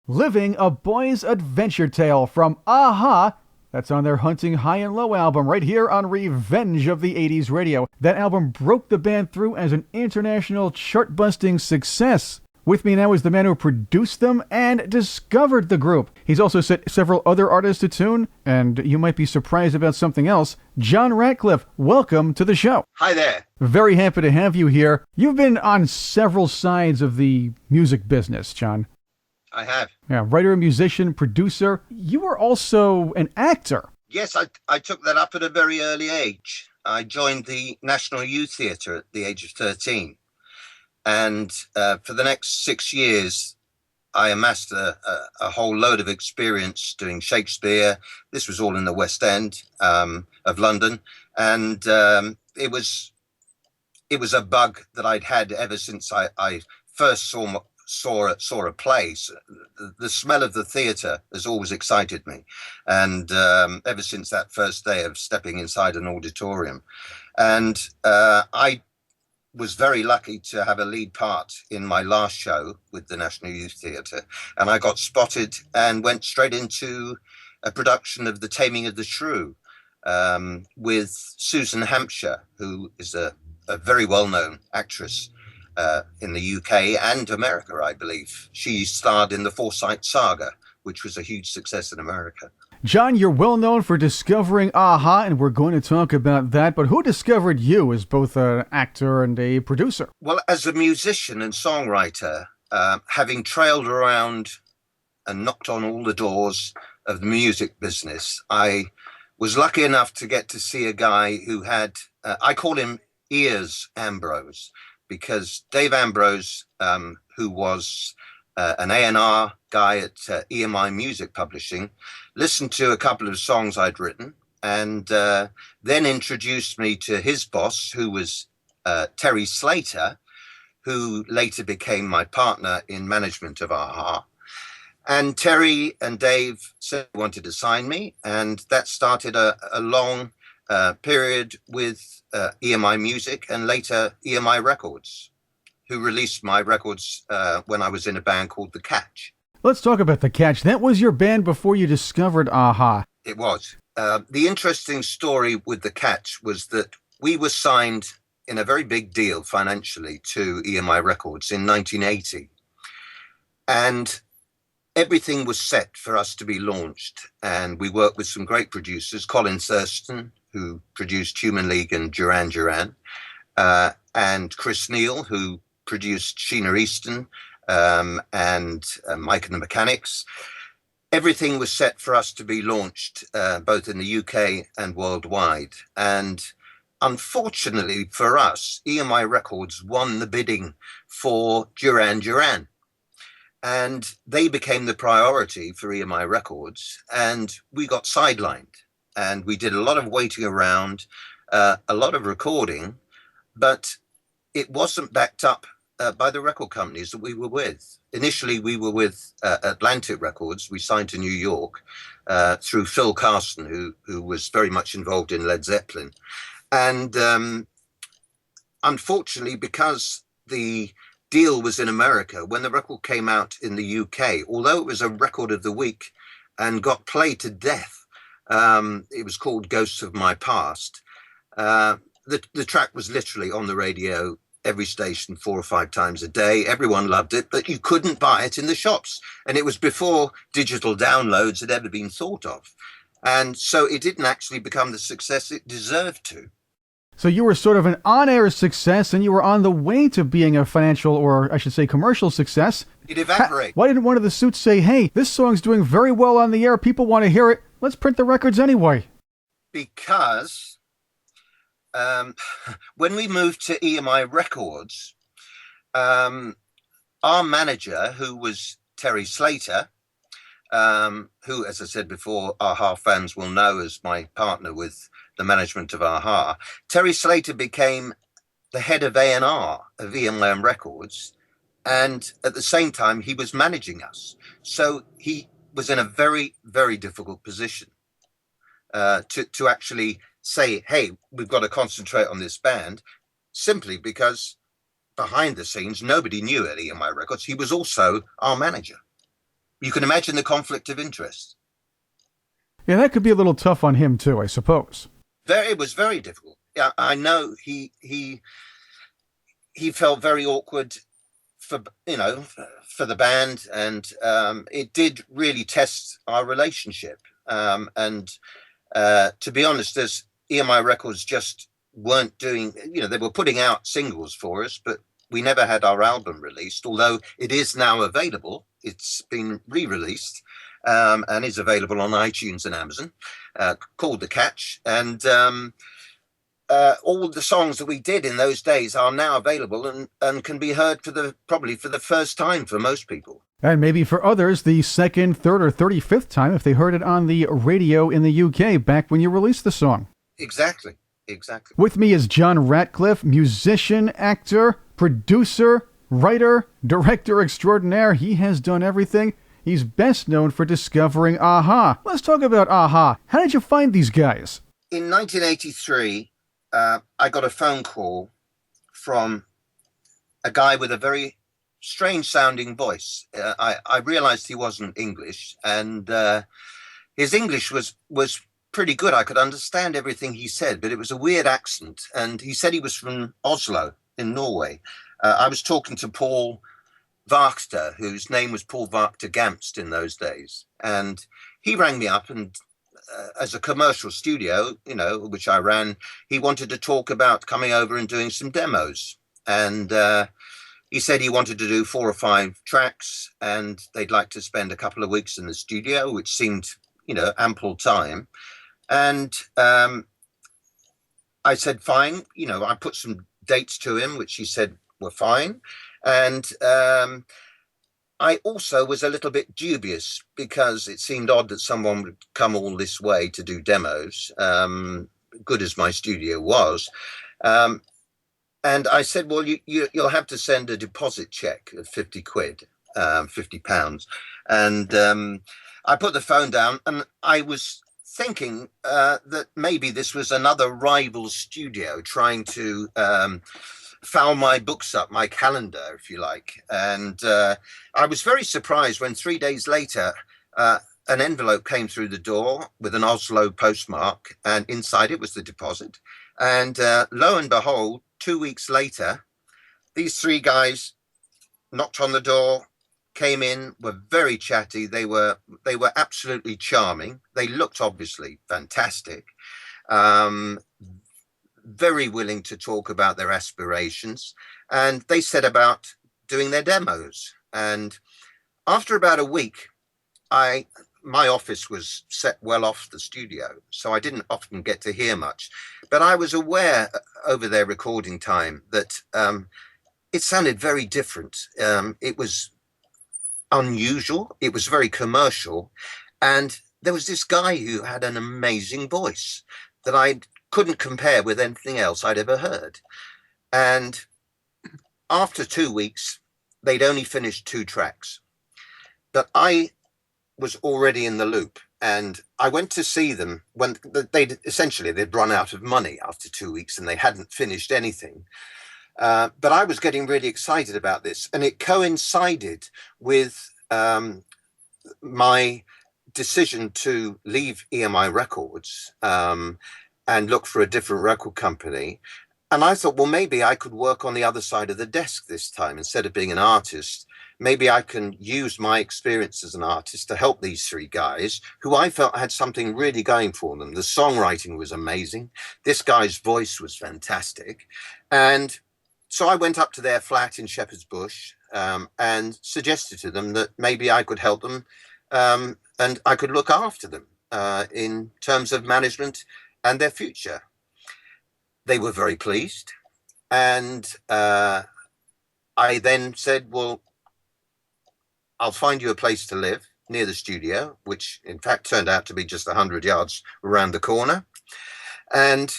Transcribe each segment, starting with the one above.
Living a Boy's Adventure Tale from Aha. That's on their Hunting High and Low album right here on Revenge of the 80s Radio. That album broke the band through as an international chart-busting success. With me now is the man who produced them and discovered the group. He's also set several other artists to tune, and you might be surprised about something else. John Ratcliff, welcome to the show. Hi there. Very happy to have you here. You've been on several sides of the music business, John. I have. Yeah, writer, musician, producer. You were also an actor. Yes, I took that up at a very early age. I joined the National Youth Theatre at the age of 13. And for the next 6 years, I amassed a whole load of experience doing Shakespeare. This was all in the West End of London. And it was a bug that I'd had ever since I first saw a play. So the smell of the theatre has always excited me. And ever since that first day of stepping inside an auditorium. And I was very lucky to have a lead part in my last show with the National Youth Theatre. And I got spotted and went straight into a production of The Taming of the Shrew with Susan Hampshire, who is a very well-known actress in the UK and America, I believe. She starred in the Forsyte Saga, which was a huge success in America. John, you're well known for discovering Aha, and we're going to talk about that. But who discovered you as both an actor and a producer? Well, as a musician and songwriter, having trailed around and knocked on all the doors of the music business, I was lucky enough to get to see a guy who had, I call him Ears Ambrose, because Dave Ambrose, who was an A&R guy at EMI Music Publishing, listened to a couple of songs I'd written and then introduced me to his boss, who was Terry Slater, who later became my partner in management of Aha. And Terry and Dave said they wanted to sign me, and that started a long period with EMI Music and later EMI Records, who released my records when I was in a band called The Catch. Let's talk about The Catch. That was your band before you discovered Aha. It was. The interesting story with The Catch was that we were signed in a very big deal financially to EMI Records in 1980. And everything was set for us to be launched. And we worked with some great producers, Colin Thurston, who produced Human League and Duran Duran, and Chris Neal, who produced Sheena Easton and Mike and the Mechanics. Everything was set for us to be launched both in the UK and worldwide. And unfortunately for us, EMI Records won the bidding for Duran Duran. And they became the priority for EMI Records. And we got sidelined. And we did a lot of waiting around, a lot of recording, but it wasn't backed up by the record companies that we were with. Initially, we were with Atlantic Records. We signed to New York through Phil Carson, who was very much involved in Led Zeppelin. And unfortunately, because the deal was in America, when the record came out in the UK, although it was a record of the week and got played to death, it was called Ghosts of My Past. The track was literally on the radio, every station 4 or 5 times a day. Everyone loved it, but you couldn't buy it in the shops. And it was before digital downloads had ever been thought of. And so it didn't actually become the success it deserved to. So you were sort of an on-air success, and you were on the way to being a financial, or I should say commercial success. It evaporated. Why didn't one of the suits say, hey, this song's doing very well on the air, people want to hear it, let's print the records anyway? Because when we moved to EMI Records, our manager, who was Terry Slater, who, as I said before, Aha fans will know as my partner with the management of Aha, Terry Slater became the head of A&R of EMI Records, and at the same time, he was managing us. So he was in a very, very difficult position to actually say, hey, we've got to concentrate on this band, simply because behind the scenes, nobody knew at EMI Records. He was also our manager. You can imagine the conflict of interest. Yeah, that could be a little tough on him too, I suppose. It was very difficult. Yeah, I know he felt very awkward for for the band, and it did really test our relationship. And to be honest, as EMI Records just weren't doing, they were putting out singles for us, but we never had our album released, although it is now available. It's been re-released and is available on iTunes and Amazon, called The Catch. And all the songs that we did in those days are now available and can be heard probably for the first time for most people. And maybe for others, the second, third, or 35th time if they heard it on the radio in the UK back when you released the song. Exactly. With me is John Ratcliff, musician, actor, producer, writer, director extraordinaire. He has done everything. He's best known for discovering a-ha. Let's talk about a-ha. How did you find these guys? In 1983, I got a phone call from a guy with a very strange sounding voice. I realized he wasn't English, and his English was pretty good. I could understand everything he said, but it was a weird accent. And he said he was from Oslo in Norway. I was talking to Paul Wachter, whose name was Paul Wachter Gamst in those days. And he rang me up, and as a commercial studio, which I ran, he wanted to talk about coming over and doing some demos. And he said he wanted to do 4 or 5 tracks, and they'd like to spend a couple of weeks in the studio, which seemed, ample time. And I said, fine. I put some dates to him, which he said were fine. And I also was a little bit dubious because it seemed odd that someone would come all this way to do demos, good as my studio was. And I said, well, you'll have to send a deposit check of 50 quid, £50. And I put the phone down, and I was thinking that maybe this was another rival studio trying to foul my books up, my calendar, if you like. And I was very surprised when 3 days later, an envelope came through the door with an Oslo postmark, and inside it was the deposit. And lo and behold, 2 weeks later, these 3 guys knocked on the door, came in, were very chatty. They were absolutely charming. They looked obviously fantastic. Very willing to talk about their aspirations, and they set about doing their demos. And after about a week, my office was set well off the studio, so I didn't often get to hear much, but I was aware over their recording time that it sounded very different. It was unusual, it was very commercial, and there was this guy who had an amazing voice that I couldn't compare with anything else I'd ever heard. And after 2 weeks, they'd only finished 2 tracks, but I was already in the loop, and I went to see them when they'd run out of money after 2 weeks and they hadn't finished anything. But I was getting really excited about this, and it coincided with my decision to leave EMI Records and look for a different record company. And I thought, well, maybe I could work on the other side of the desk this time. Instead of being an artist, maybe I can use my experience as an artist to help these 3 guys who I felt had something really going for them. The songwriting was amazing. This guy's voice was fantastic. And so I went up to their flat in Shepherd's Bush and suggested to them that maybe I could help them and I could look after them in terms of management and their future. They were very pleased. And I then said, well, I'll find you a place to live near the studio, which in fact turned out to be just 100 yards around the corner. And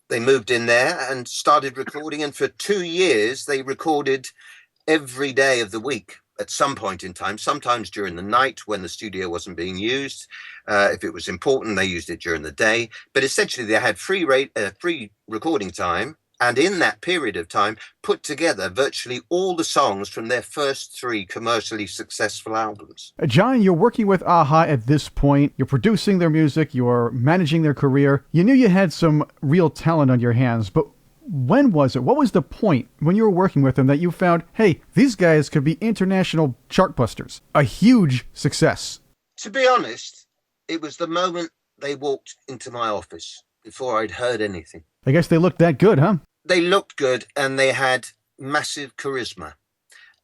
they moved in there and started recording. And for 2 years, they recorded every day of the week at some point in time, sometimes during the night when the studio wasn't being used. If it was important, they used it during the day. But essentially, they had free recording time and in that period of time, put together virtually all the songs from their first 3 commercially successful albums. John, you're working with a-ha at this point. You're producing their music. You're managing their career. You knew you had some real talent on your hands, but when was it? What was the point when you were working with them that you found, hey, these guys could be international chartbusters? A huge success. To be honest, it was the moment they walked into my office before I'd heard anything. I guess they looked that good, huh? They looked good and they had massive charisma.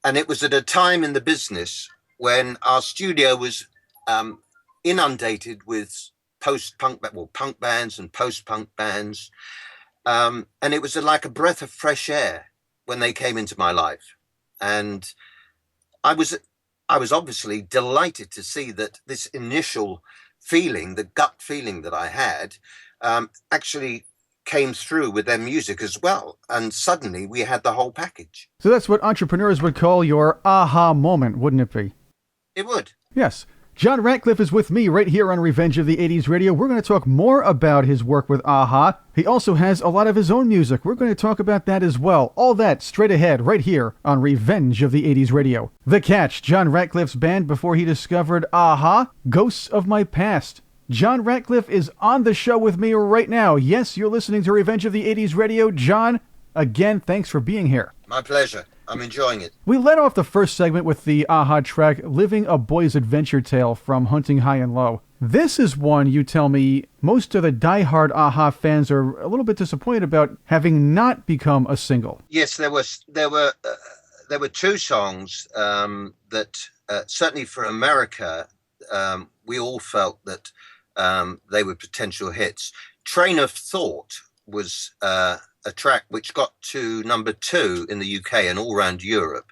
And it was at a time in the business when our studio was inundated with punk bands and post-punk bands. And it was like a breath of fresh air when they came into my life. And I was obviously delighted to see that this initial feeling, the gut feeling that I had, actually came through with their music as well. And suddenly we had the whole package. So that's what entrepreneurs would call your aha moment, wouldn't it be? It would. Yes. John Ratcliff is with me right here on Revenge of the 80s Radio. We're going to talk more about his work with a-ha. He also has a lot of his own music. We're going to talk about that as well. All that straight ahead right here on Revenge of the 80s Radio. The Catch, John Ratcliff's band before he discovered a-ha, Ghosts of My Past. John Ratcliff is on the show with me right now. Yes, you're listening to Revenge of the 80s Radio. John, again, thanks for being here. My pleasure. I'm enjoying it. We led off the first segment with the a-ha track, Living a Boy's Adventure Tale from Hunting High and Low. This is one, you tell me, most of the diehard a-ha fans are a little bit disappointed about having not become a single. Yes, there were 2 songs that certainly for America, we all felt that they were potential hits. Train of Thought was a track which got to number 2 in the UK and all around Europe.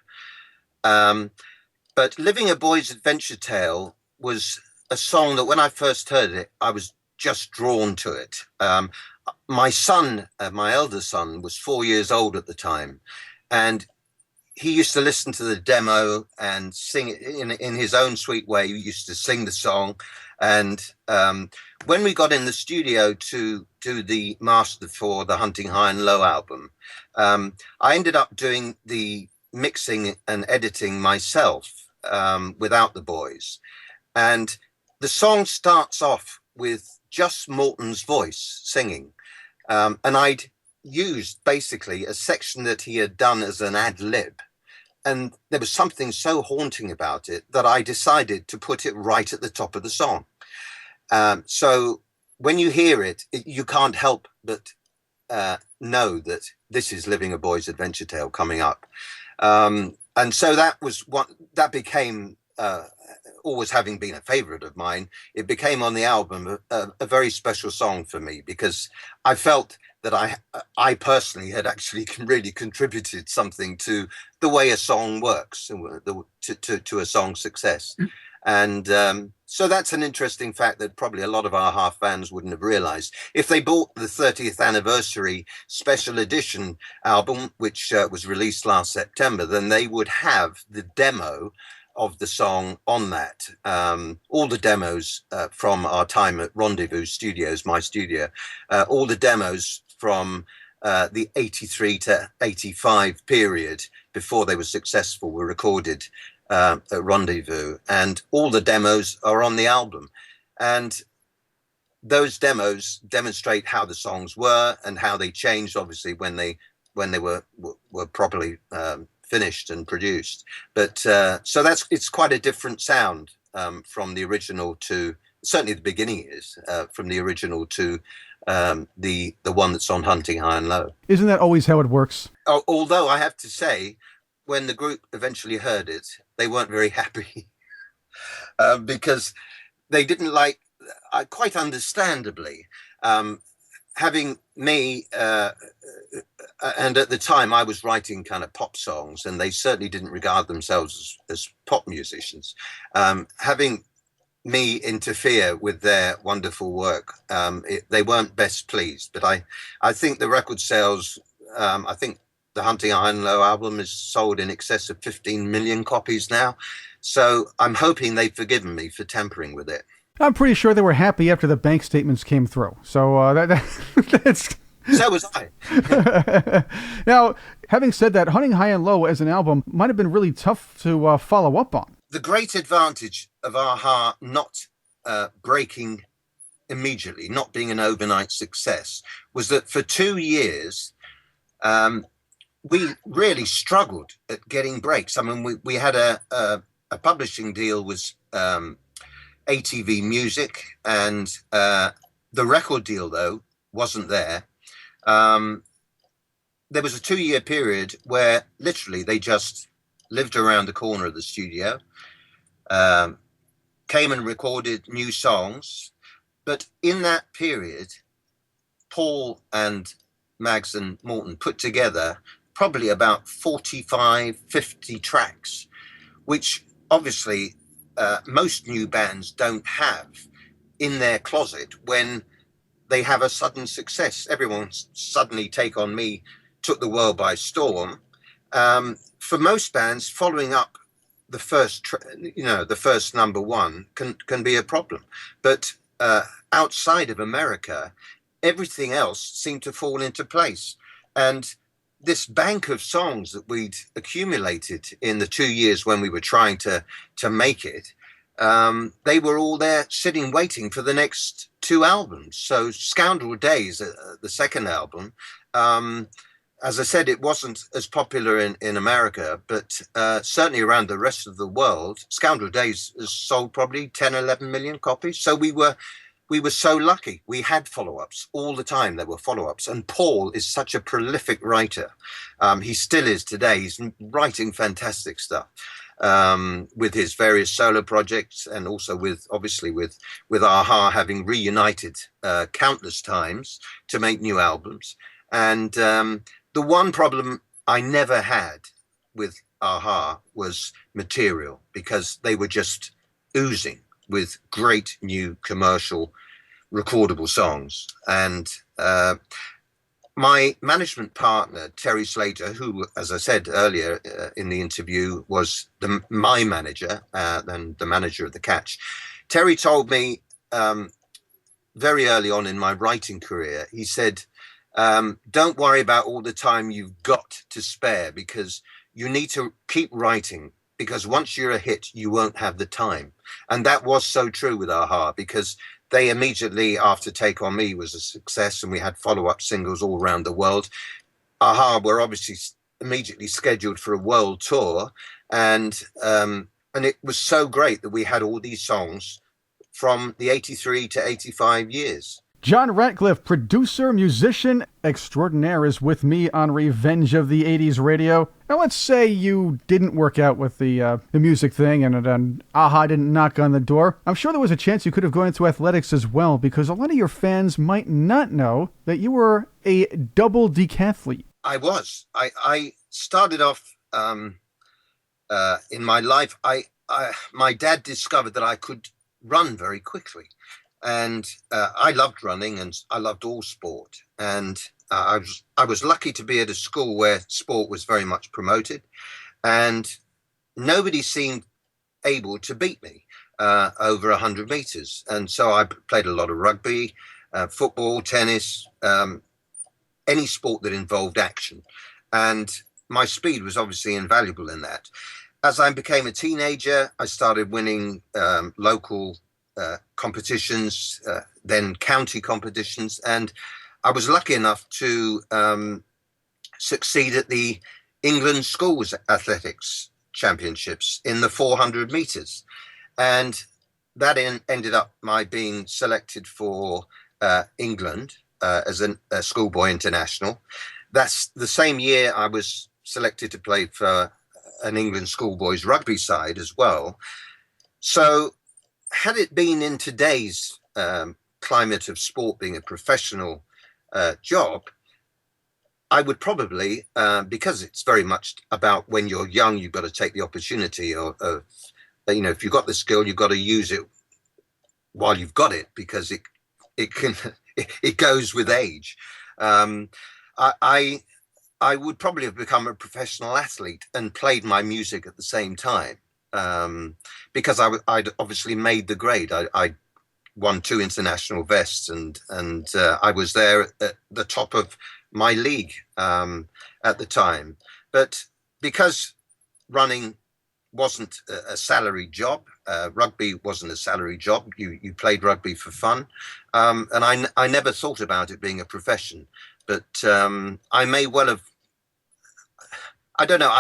But Living a Boy's Adventure Tale was a song that when I first heard it, I was just drawn to it. My son, my elder son, was 4 years old at the time, and he used to listen to the demo and sing it in his own sweet way. He used to sing the song. And when we got in the studio to do the master for the Hunting High and Low album, I ended up doing the mixing and editing myself without the boys. And the song starts off with just Morton's voice singing. And I'd used basically a section that he had done as an ad lib. And there was something so haunting about it that I decided to put it right at the top of the song. So when you hear it, you can't help but know that this is Living a Boy's Adventure Tale coming up. And so that became, always having been a favorite of mine, it became on the album a very special song for me, because I felt that I personally had actually really contributed something to the way a song works, to a song's success. And so that's an interesting fact that probably a lot of a-ha fans wouldn't have realized. If they bought the 30th anniversary special edition album, which was released last September, then they would have the demo of the song on that. All the demos from our time at Rendezvous Studios, my studio, all the demos from the 83 to 85 period before they were successful were recorded at Rendezvous, and all the demos are on the album. And those demos demonstrate how the songs were and how they changed, obviously, when they were properly finished and produced. But so it's quite a different sound from the original to, certainly the beginning is, from the original to the one that's on Hunting High and Low. Isn't that always how it works? Although I have to say, when the group eventually heard it, they weren't very happy because they didn't like, quite understandably, having me, and at the time I was writing kind of pop songs, and they certainly didn't regard themselves as pop musicians. Having me interfere with their wonderful work, they weren't best pleased. But I think the record sales, I think the Hunting High and Low album is sold in excess of 15 million copies now. So I'm hoping they've forgiven me for tampering with it. I'm pretty sure they were happy after the bank statements came through. So So was I. Now, having said that, Hunting High and Low as an album might have been really tough to follow up on. The great advantage of Aha not breaking immediately, not being an overnight success, was that for 2 years, we really struggled at getting breaks. I mean, we had a publishing deal with ATV Music, and the record deal, though, wasn't there. There was a 2-year period where literally they just lived around the corner of the studio, came and recorded new songs. But in that period, Paul and Mags and Morton put together probably about 45, 50 tracks, which obviously most new bands don't have in their closet when they have a sudden success. Everyone suddenly Take On Me took the world by storm. For most bands, following up the first, the first number one can be a problem. But outside of America, everything else seemed to fall into place. And this bank of songs that we'd accumulated in the 2 years when we were trying to make it, they were all there sitting, waiting for the next 2 albums. So Scoundrel Days, the second album, as I said, it wasn't as popular in America, but certainly around the rest of the world, Scoundrel Days has sold probably 10, 11 million copies. So we were so lucky. We had follow-ups all the time. There were follow-ups. And Paul is such a prolific writer. He still is today. He's writing fantastic stuff with his various solo projects, and also obviously with Aha having reunited countless times to make new albums. And the one problem I never had with Aha was material, because they were just oozing with great new commercial recordable songs. And my management partner, Terry Slater, who, as I said earlier in the interview, was my manager and the manager of the Catch, Terry told me very early on in my writing career, he said, don't worry about all the time you've got to spare, because you need to keep writing, because once you're a hit, you won't have the time. And that was so true with Aha, because they immediately after Take On Me was a success, and we had follow-up singles all around the world. Aha were obviously immediately scheduled for a world tour, and it was so great that we had all these songs from the 83 to 85 years. John Ratcliff, producer, musician extraordinaire, is with me on Revenge of the 80s Radio. Now, let's say you didn't work out with the music thing and Aha didn't knock on the door. I'm sure there was a chance you could have gone into athletics as well, because a lot of your fans might not know that you were a double-decathlete. I was. I started off in my life. My dad discovered that I could run very quickly. And I loved running, and I loved all sport. And I was lucky to be at a school where sport was very much promoted, and nobody seemed able to beat me over 100 meters. And so I played a lot of rugby, football, tennis, any sport that involved action. And my speed was obviously invaluable in that. As I became a teenager, I started winning local competitions, then county competitions, and I was lucky enough to succeed at the England Schools Athletics Championships in the 400 meters, and that ended up my being selected for England as a schoolboy international. That's the same year I was selected to play for an England schoolboys rugby side as well. So had it been in today's climate of sport being a professional job, I would probably, because it's very much about when you're young, you've got to take the opportunity of if you've got the skill, you've got to use it while you've got it, because it goes with age. I would probably have become a professional athlete and played my music at the same time. Because I'd obviously made the grade. I won 2 international vests, and I was there at the top of my league at the time. But because running wasn't a salary job, rugby wasn't a salary job. You played rugby for fun, and I never thought about it being a profession. But I may well have. I don't know.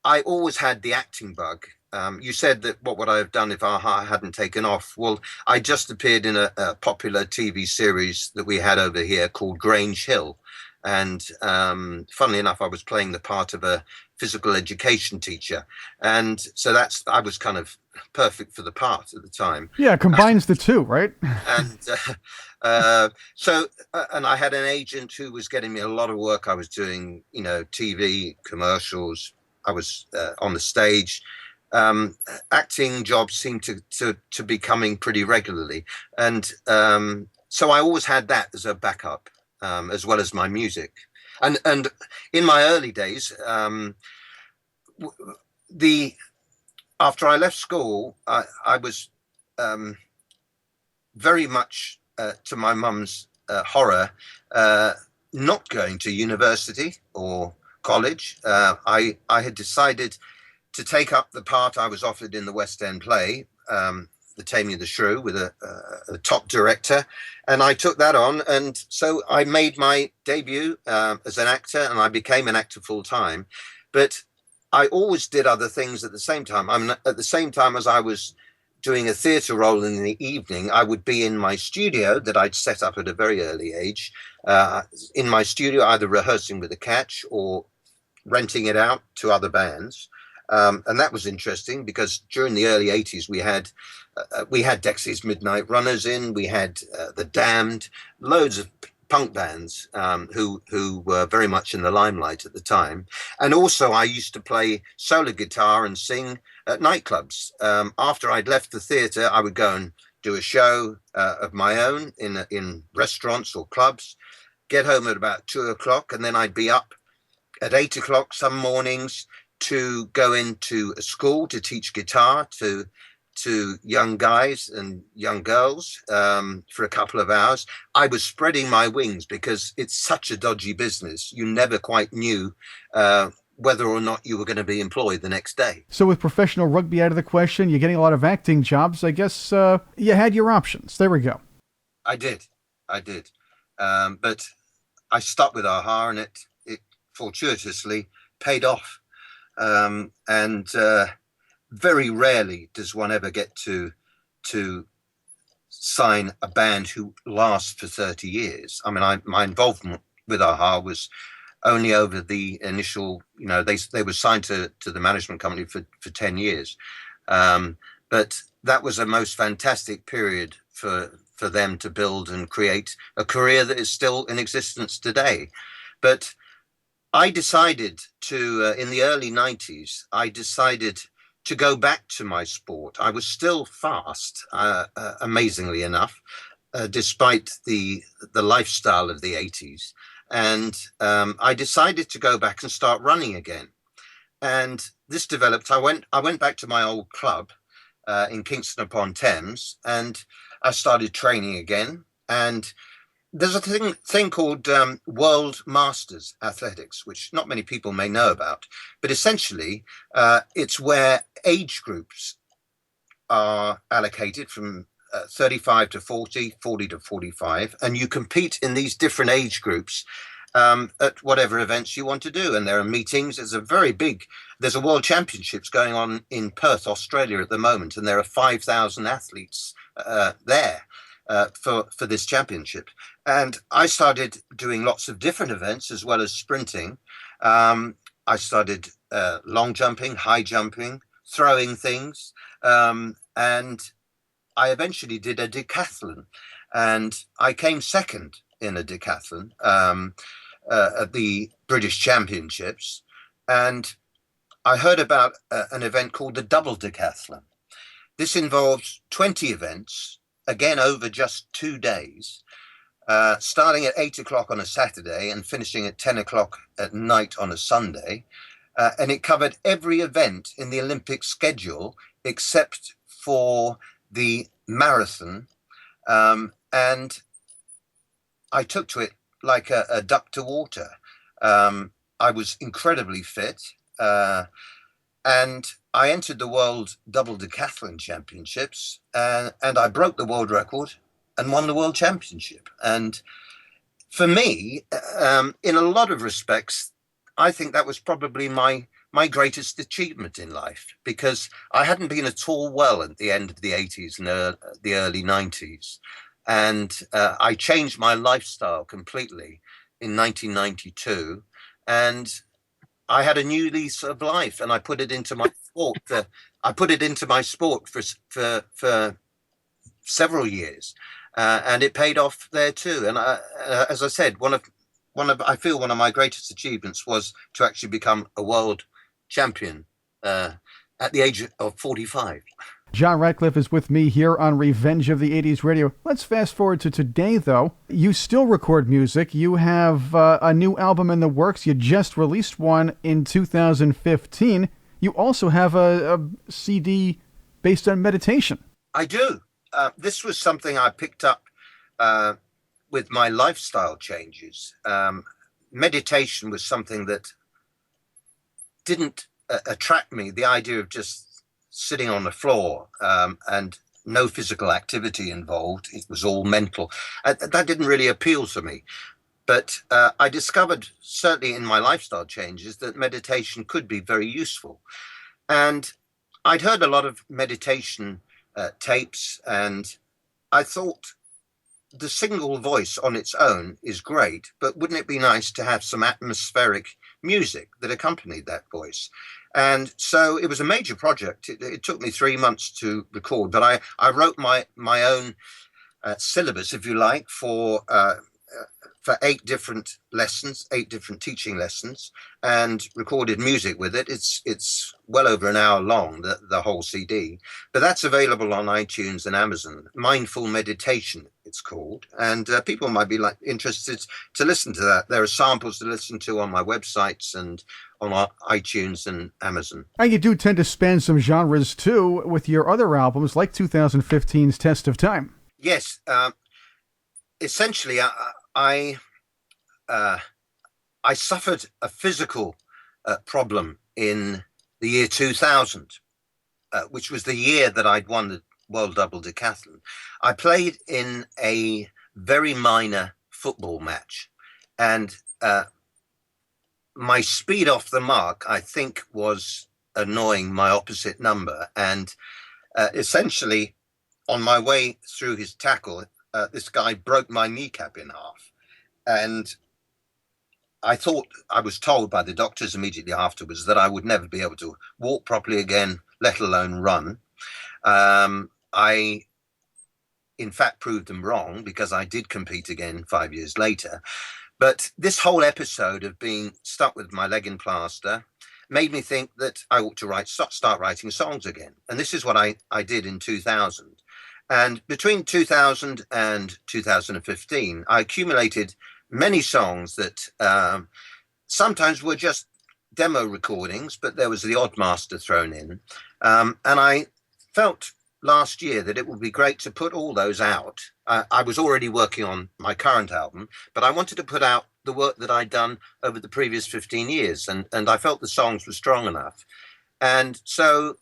I always had the acting bug. You said that what would I have done if AHA hadn't taken off? Well, I just appeared in a popular TV series that we had over here called Grange Hill. And funnily enough, I was playing the part of a physical education teacher. And so I was kind of perfect for the part at the time. Yeah, it combines the two, right? And and I had an agent who was getting me a lot of work. I was doing, TV commercials. I was on the stage. Acting jobs seemed to be coming pretty regularly. And so I always had that as a backup, as well as my music. And in my early days, after I left school, I was very much to my mum's horror, not going to university or college. I had decided to take up the part I was offered in the West End play, The Taming of the Shrew, with a top director, and I took that on. And so I made my debut as an actor, and I became an actor full time. But I always did other things at the same time. At the same time as I was doing a theatre role in the evening, I would be in my studio that I'd set up at a very early age, in my studio, either rehearsing with the Catch or renting it out to other bands. And that was interesting because during the early 80s, we had Dexy's Midnight Runners in, we had The Damned, loads of punk bands who were very much in the limelight at the time. And also I used to play solo guitar and sing at nightclubs. After I'd left the theatre, I would go and do a show of my own in restaurants or clubs, get home at about 2:00, and then I'd be up at 8:00 some mornings to go into a school to teach guitar to young guys and young girls for a couple of hours. I was spreading my wings because it's such a dodgy business. You never quite knew whether or not you were going to be employed the next day. So with professional rugby out of the question, you're getting a lot of acting jobs. I guess you had your options. There we go. I did. But I stuck with AHA, and it fortuitously paid off. And very rarely does one ever get to sign a band who lasts for 30 years. I mean, my involvement with AHA was only over the initial, they were signed to the management company for 10 years. But that was a most fantastic period for them to build and create a career that is still in existence today. But I decided in the early 90s, I decided to go back to my sport. I was still fast, amazingly enough, despite the lifestyle of the 80s. And I decided to go back and start running again. And this developed. I went back to my old club in Kingston upon Thames, and I started training again. And there's a thing called World Masters Athletics, which not many people may know about. But essentially, it's where age groups are allocated from 35 to 40, 40 to 45, and you compete in these different age groups at whatever events you want to do. And there are meetings. There's a World Championships going on in Perth, Australia at the moment, and there are 5,000 athletes there for this championship. And I started doing lots of different events as well as sprinting. I started long jumping, high jumping, throwing things, and I eventually did a decathlon, and I came second in a decathlon at the British Championships. And I heard about an event called the double-decathlon. This involves 20 events, again over just 2 days, starting at 8:00 on a Saturday and finishing at 10:00 at night on a Sunday. And it covered every event in the Olympic schedule except for the marathon And I took to it like a duck to water. I was incredibly fit, and I entered the World Double-Decathlete Championships, and I broke the world record and won the World Championship. And for me, in a lot of respects, I think that was probably my greatest achievement in life, because I hadn't been at all well at the end of the 80s and the early 90s. And I changed my lifestyle completely in 1992. And I had a new lease of life, and I put it into my sport. I put it into my sport for several years, and it paid off there too. And as I said, I feel one of my greatest achievements was to actually become a world champion at the age of 45. John Ratcliff is with me here on Revenge of the 80s Radio. Let's fast forward to today, though. You still record music. You have a new album in the works. You just released one in 2015. You also have a CD based on meditation. I do. This was something I picked up with my lifestyle changes. Meditation was something that didn't attract me. The idea of just sitting on the floor and no physical activity involved. It was all mental. That didn't really appeal to me. But I discovered, certainly in my lifestyle changes, that meditation could be very useful. And I'd heard a lot of meditation tapes, and I thought the single voice on its own is great, but wouldn't it be nice to have some atmospheric music that accompanied that voice? And so it was a major project. It took me 3 months to record, but I wrote my own syllabus, if you like, for 8 different lessons, 8 different teaching lessons, and recorded music with it. It's well over an hour long, the whole CD, but that's available on iTunes and Amazon. Mindful Meditation, it's called, and people might be interested to listen to that. There are samples to listen to on my websites and on iTunes and Amazon. And you do tend to span some genres too with your other albums, like 2015's Test of Time. Yes, essentially, I suffered a physical problem in the year 2000, which was the year that I'd won the World Double Decathlon. I played in a very minor football match, and my speed off the mark, I think, was annoying my opposite number. And essentially, on my way through his tackle, this guy broke my kneecap in half. And I was told by the doctors immediately afterwards that I would never be able to walk properly again, let alone run. I, in fact, proved them wrong, because I did compete again 5 years later. But this whole episode of being stuck with my leg in plaster made me think that I ought to start writing songs again. And this is what I did in 2000. And between 2000 and 2015, I accumulated many songs that sometimes were just demo recordings, but there was the odd master thrown in. And I felt last year that it would be great to put all those out. I was already working on my current album, but I wanted to put out the work that I'd done over the previous 15 years. And I felt the songs were strong enough. And so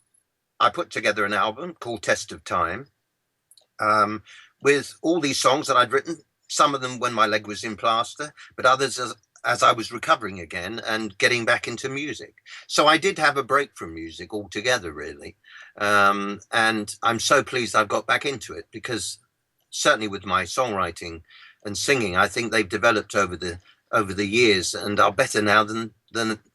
I put together an album called Test of Time, with all these songs that I'd written, some of them when my leg was in plaster, but others as I was recovering again and getting back into music. So I did have a break from music altogether, really. And I'm so pleased I've got back into it, because certainly with my songwriting and singing, I think they've developed over the years and are better now than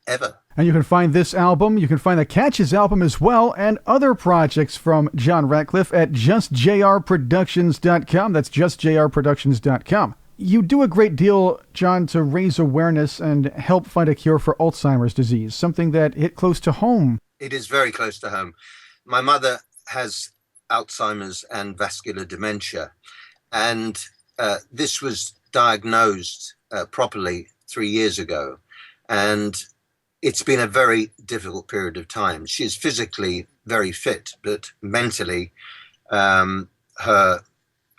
ever. And you can find this album, you can find the Catch's album as well, and other projects from John Ratcliff at justjrproductions.com. That's justjrproductions.com. You do a great deal, John, to raise awareness and help find a cure for Alzheimer's disease, something that hit close to home. It is very close to home. My mother has Alzheimer's and vascular dementia, and this was diagnosed properly 3 years ago. And it's been a very difficult period of time. She's physically very fit, but mentally, her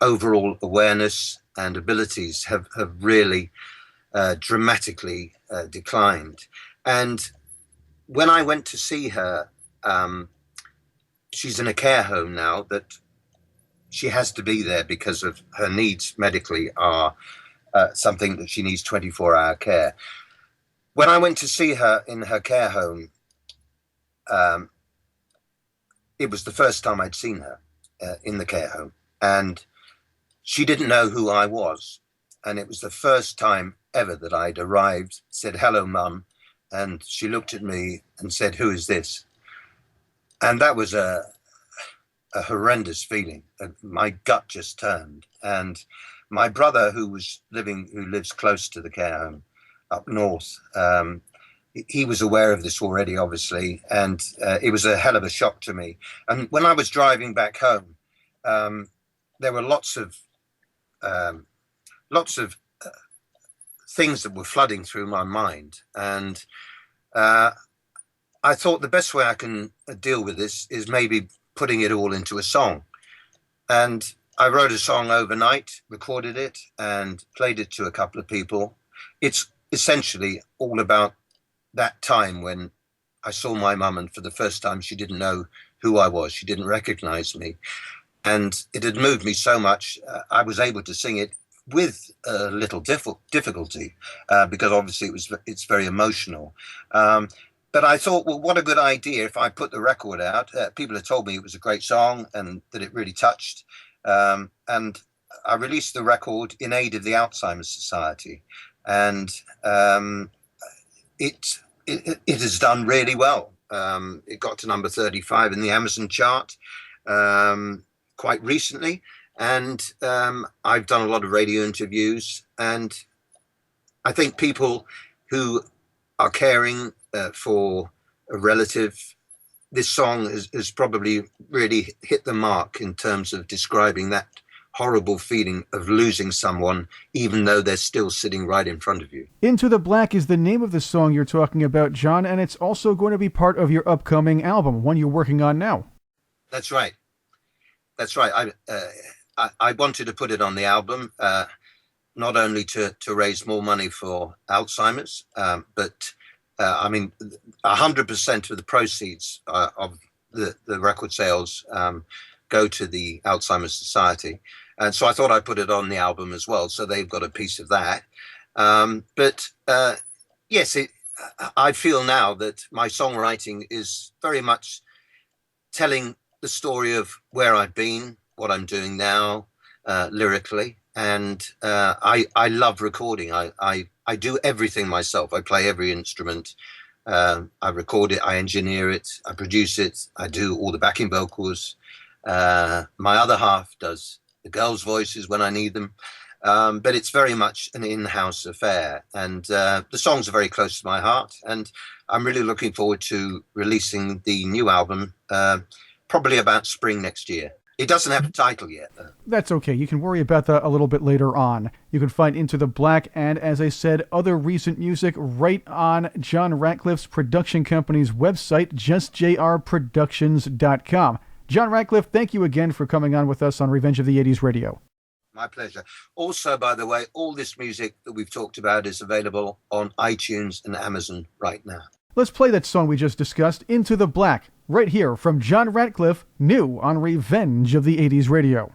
overall awareness and abilities have really dramatically declined. And when I went to see her, she's in a care home now that she has to be there because of her needs medically are something that she needs 24-hour care. When I went to see her in her care home, it was the first time I'd seen her in the care home, and she didn't know who I was. And it was the first time ever that I'd arrived, said, "Hello, Mum." And she looked at me and said, "Who is this?" And that was a horrendous feeling. My gut just turned. And my brother, who lives close to the care home up north, he was aware of this already, obviously, and it was a hell of a shock to me. And when I was driving back home, there were lots of things that were flooding through my mind, and I thought the best way I can deal with this is maybe putting it all into a song. And I wrote a song overnight, recorded it, and played it to a couple of people. It's essentially all about that time when I saw my mum, and for the first time she didn't know who I was. She didn't recognize me. And it had moved me so much, I was able to sing it with a little difficulty because obviously it's very emotional. But I thought, well, what a good idea if I put the record out. People had told me it was a great song and that it really touched. And I released the record in aid of the Alzheimer Society. And it has done really well. It got to number 35 in the Amazon chart quite recently. And I've done a lot of radio interviews, and I think people who are caring for a relative, this song has probably really hit the mark in terms of describing that horrible feeling of losing someone, even though they're still sitting right in front of you. Into the Black is the name of the song you're talking about, John, and it's also going to be part of your upcoming album, one you're working on now. That's right. That's right. I wanted to put it on the album, not only to raise more money for Alzheimer's, but 100% of the proceeds of the record sales go to the Alzheimer's Society. And so I thought I'd put it on the album as well, so they've got a piece of that. Yes, I feel now that my songwriting is very much telling the story of where I've been, what I'm doing now, lyrically. And I love recording. I do everything myself. I play every instrument. I record it, I engineer it, I produce it, I do all the backing vocals. My other half does the girls' voices when I need them. But it's very much an in-house affair. And the songs are very close to my heart. And I'm really looking forward to releasing the new album, probably about spring next year. It doesn't have a title yet, though. That's okay. You can worry about that a little bit later on. You can find Into the Black and, as I said, other recent music right on John Ratcliff's production company's website, justjrproductions.com. John Ratcliff, thank you again for coming on with us on Revenge of the 80s Radio. My pleasure. Also, by the way, all this music that we've talked about is available on iTunes and Amazon right now. Let's play that song we just discussed, Into the Black, right here from John Ratcliff, new on Revenge of the 80s Radio.